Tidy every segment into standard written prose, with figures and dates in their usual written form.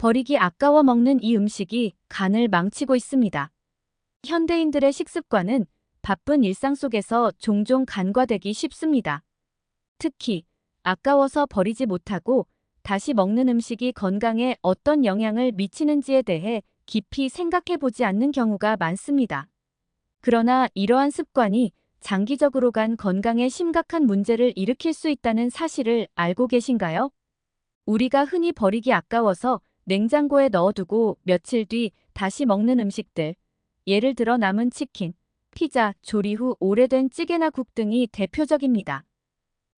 버리기 아까워 먹는 이 음식이 간을 망치고 있습니다. 현대인들의 식습관은 바쁜 일상 속에서 종종 간과되기 쉽습니다. 특히 아까워서 버리지 못하고 다시 먹는 음식이 건강에 어떤 영향을 미치는지에 대해 깊이 생각해 보지 않는 경우가 많습니다. 그러나 이러한 습관이 장기적으로 간 건강에 심각한 문제를 일으킬 수 있다는 사실을 알고 계신가요? 우리가 흔히 버리기 아까워서 냉장고에 넣어두고 며칠 뒤 다시 먹는 음식들, 예를 들어 남은 치킨, 피자, 조리 후 오래된 찌개나 국 등이 대표적입니다.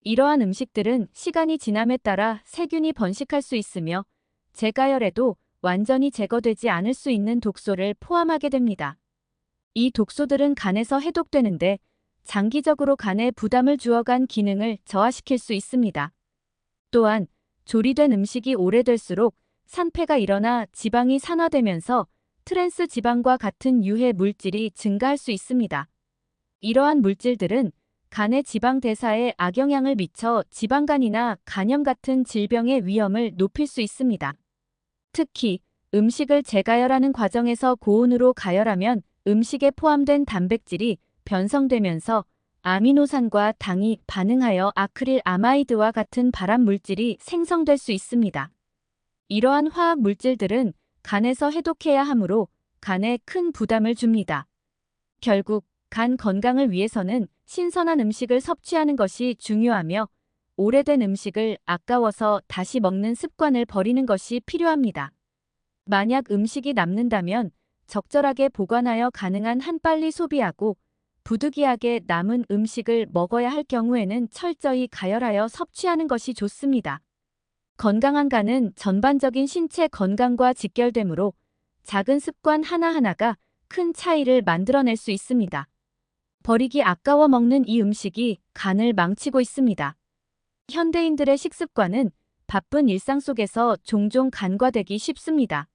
이러한 음식들은 시간이 지남에 따라 세균이 번식할 수 있으며 재가열에도 완전히 제거되지 않을 수 있는 독소를 포함하게 됩니다. 이 독소들은 간에서 해독되는데 장기적으로 간에 부담을 주어간 기능을 저하시킬 수 있습니다. 또한 조리된 음식이 오래될수록 산패가 일어나 지방이 산화되면서 트랜스 지방과 같은 유해 물질이 증가할 수 있습니다. 이러한 물질들은 간의 지방 대사에 악영향을 미쳐 지방간이나 간염 같은 질병의 위험을 높일 수 있습니다. 특히 음식을 재가열하는 과정에서 고온으로 가열하면 음식에 포함된 단백질이 변성되면서 아미노산과 당이 반응하여 아크릴 아마이드와 같은 발암 물질이 생성될 수 있습니다. 이러한 화학 물질들은 간에서 해독해야 하므로 간에 큰 부담을 줍니다. 결국 간 건강을 위해서는 신선한 음식을 섭취하는 것이 중요하며 오래된 음식을 아까워서 다시 먹는 습관을 버리는 것이 필요합니다. 만약 음식이 남는다면 적절하게 보관하여 가능한 한 빨리 소비하고 부득이하게 남은 음식을 먹어야 할 경우에는 철저히 가열하여 섭취하는 것이 좋습니다. 건강한 간은 전반적인 신체 건강과 직결되므로 작은 습관 하나하나가 큰 차이를 만들어낼 수 있습니다. 버리기 아까워 먹는 이 음식이 간을 망치고 있습니다. 현대인들의 식습관은 바쁜 일상 속에서 종종 간과되기 쉽습니다.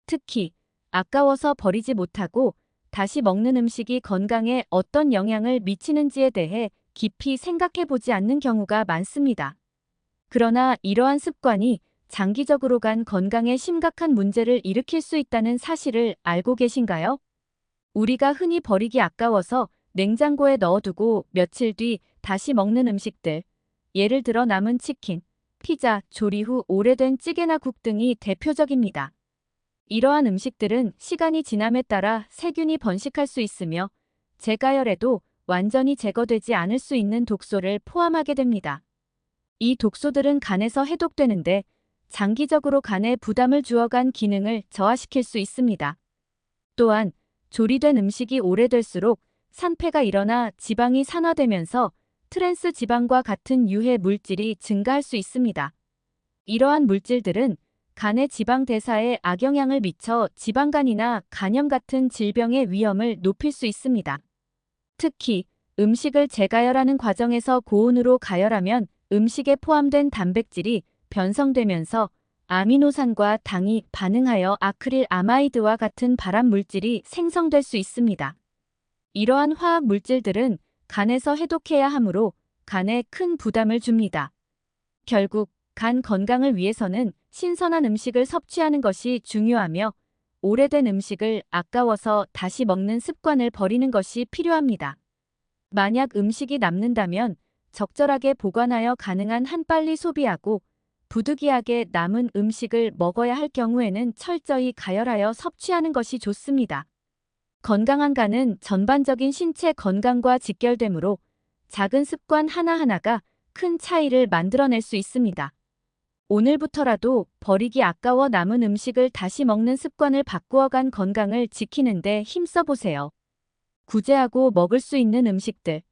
특히 아까워서 버리지 못하고 다시 먹는 음식이 건강에 어떤 영향을 미치는지에 대해 깊이 생각해 보지 않는 경우가 많습니다. 그러나 이러한 습관이 장기적으로 간 건강에 심각한 문제를 일으킬 수 있다는 사실을 알고 계신가요? 우리가 흔히 버리기 아까워서 냉장고에 넣어두고 며칠 뒤 다시 먹는 음식들, 예를 들어 남은 치킨, 피자, 조리 후 오래된 찌개나 국 등이 대표적입니다. 이러한 음식들은 시간이 지남에 따라 세균이 번식할 수 있으며 재가열에도 완전히 제거되지 않을 수 있는 독소를 포함하게 됩니다. 이 독소들은 간에서 해독되는데 장기적으로 간에 부담을 주어간 기능을 저하시킬 수 있습니다. 또한 조리된 음식이 오래될수록 산패가 일어나 지방이 산화되면서 트랜스 지방과 같은 유해 물질이 증가할 수 있습니다. 이러한 물질들은 간의 지방 대사에 악영향을 미쳐 지방간이나 간염 같은 질병의 위험을 높일 수 있습니다. 특히 음식을 재가열하는 과정에서 고온으로 가열하면 음식에 포함된 단백질이 변성되면서 아미노산과 당이 반응하여 아크릴 아마이드와 같은 발암 물질이 생성될 수 있습니다. 이러한 화학 물질들은 간에서 해독해야 하므로 간에 큰 부담을 줍니다. 결국 간 건강을 위해서는 신선한 음식을 섭취하는 것이 중요하며 오래된 음식을 아까워서 다시 먹는 습관을 버리는 것이 필요합니다. 만약 음식이 남는다면 적절하게 보관하여 가능한 한 빨리 소비하고 부득이하게 남은 음식을 먹어야 할 경우에는 철저히 가열하여 섭취하는 것이 좋습니다. 건강한 간은 전반적인 신체 건강과 직결되므로 작은 습관 하나하나가 큰 차이를 만들어낼 수 있습니다. 오늘부터라도 버리기 아까워 남은 음식을 다시 먹는 습관을 바꾸어간 건강을 지키는데 힘써보세요. 구제하고 먹을 수 있는 음식들,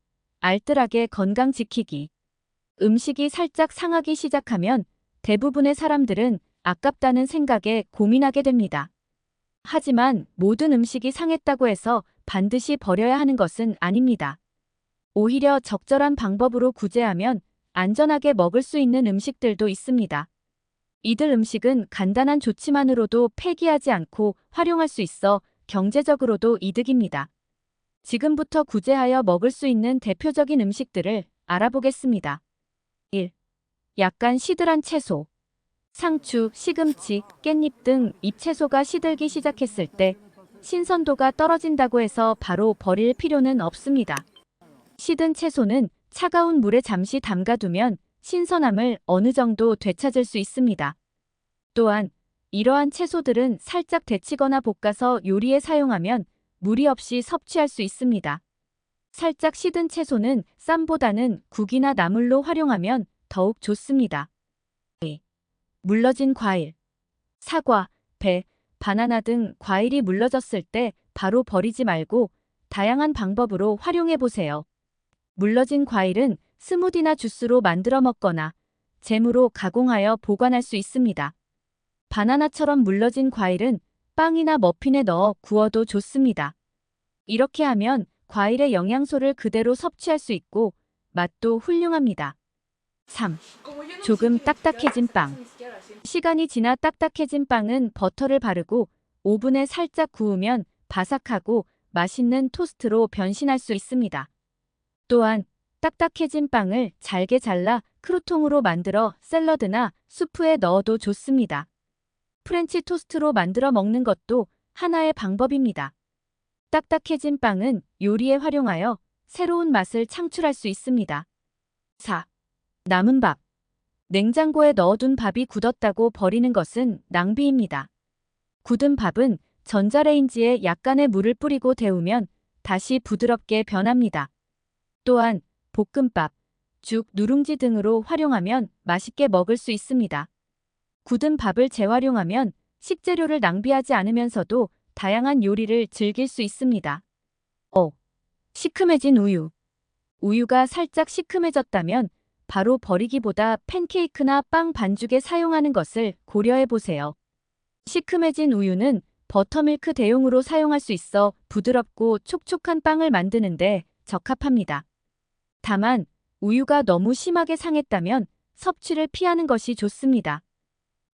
알뜰하게 건강 지키기. 음식이 살짝 상하기 시작하면 대부분의 사람들은 아깝다는 생각에 고민하게 됩니다. 하지만 모든 음식이 상했다고 해서 반드시 버려야 하는 것은 아닙니다. 오히려 적절한 방법으로 구제하면 안전하게 먹을 수 있는 음식들도 있습니다. 이들 음식은 간단한 조치만으로도 폐기하지 않고 활용할 수 있어 경제적으로도 이득입니다. 지금부터 구제하여 먹을 수 있는 대표적인 음식들을 알아보겠습니다. 1. 약간 시들한 채소. 상추, 시금치, 깻잎 등 잎채소가 시들기 시작했을 때 신선도가 떨어진다고 해서 바로 버릴 필요는 없습니다. 시든 채소는 차가운 물에 잠시 담가두면 신선함을 어느 정도 되찾을 수 있습니다. 또한 이러한 채소들은 살짝 데치거나 볶아서 요리에 사용하면 무리 없이 섭취할 수 있습니다. 살짝 시든 채소는 쌈보다는 국이나 나물로 활용하면 더욱 좋습니다. 물러진 과일, 사과, 배, 바나나 등 과일이 물러졌을 때 바로 버리지 말고 다양한 방법으로 활용해 보세요. 물러진 과일은 스무디나 주스로 만들어 먹거나 잼으로 가공하여 보관할 수 있습니다. 바나나처럼 물러진 과일은 빵이나 머핀에 넣어 구워도 좋습니다. 이렇게 하면 과일의 영양소를 그대로 섭취할 수 있고 맛도 훌륭합니다. 3. 조금 딱딱해진 빵. 시간이 지나 딱딱해진 빵은 버터를 바르고 오븐에 살짝 구우면 바삭하고 맛있는 토스트로 변신할 수 있습니다. 또한 딱딱해진 빵을 잘게 잘라 크루통으로 만들어 샐러드나 수프에 넣어도 좋습니다. 프렌치 토스트로 만들어 먹는 것도 하나의 방법입니다. 딱딱해진 빵은 요리에 활용하여 새로운 맛을 창출할 수 있습니다. 4. 남은 밥. 냉장고에 넣어둔 밥이 굳었다고 버리는 것은 낭비입니다. 굳은 밥은 전자레인지에 약간의 물을 뿌리고 데우면 다시 부드럽게 변합니다. 또한 볶음밥, 죽, 누룽지 등으로 활용하면 맛있게 먹을 수 있습니다. 굳은 밥을 재활용하면 식재료를 낭비하지 않으면서도 다양한 요리를 즐길 수 있습니다. 5. 시큼해진 우유. 우유가 살짝 시큼해졌다면 바로 버리기보다 팬케이크나 빵 반죽에 사용하는 것을 고려해 보세요. 시큼해진 우유는 버터밀크 대용으로 사용할 수 있어 부드럽고 촉촉한 빵을 만드는데 적합합니다. 다만 우유가 너무 심하게 상했다면 섭취를 피하는 것이 좋습니다.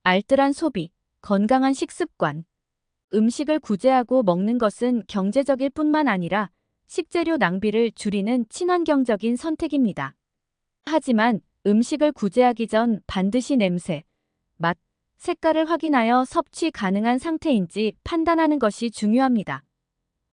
알뜰한 소비, 건강한 식습관. 음식을 구제하고 먹는 것은 경제적일 뿐만 아니라 식재료 낭비를 줄이는 친환경적인 선택입니다. 하지만 음식을 구제하기 전 반드시 냄새, 맛, 색깔을 확인하여 섭취 가능한 상태인지 판단하는 것이 중요합니다.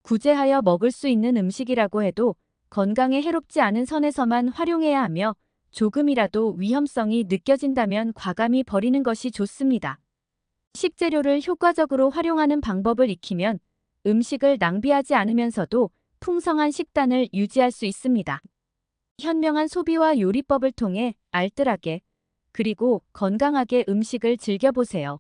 구제하여 먹을 수 있는 음식이라고 해도 건강에 해롭지 않은 선에서만 활용해야 하며 조금이라도 위험성이 느껴진다면 과감히 버리는 것이 좋습니다. 식재료를 효과적으로 활용하는 방법을 익히면 음식을 낭비하지 않으면서도 풍성한 식단을 유지할 수 있습니다. 현명한 소비와 요리법을 통해 알뜰하게 그리고 건강하게 음식을 즐겨보세요.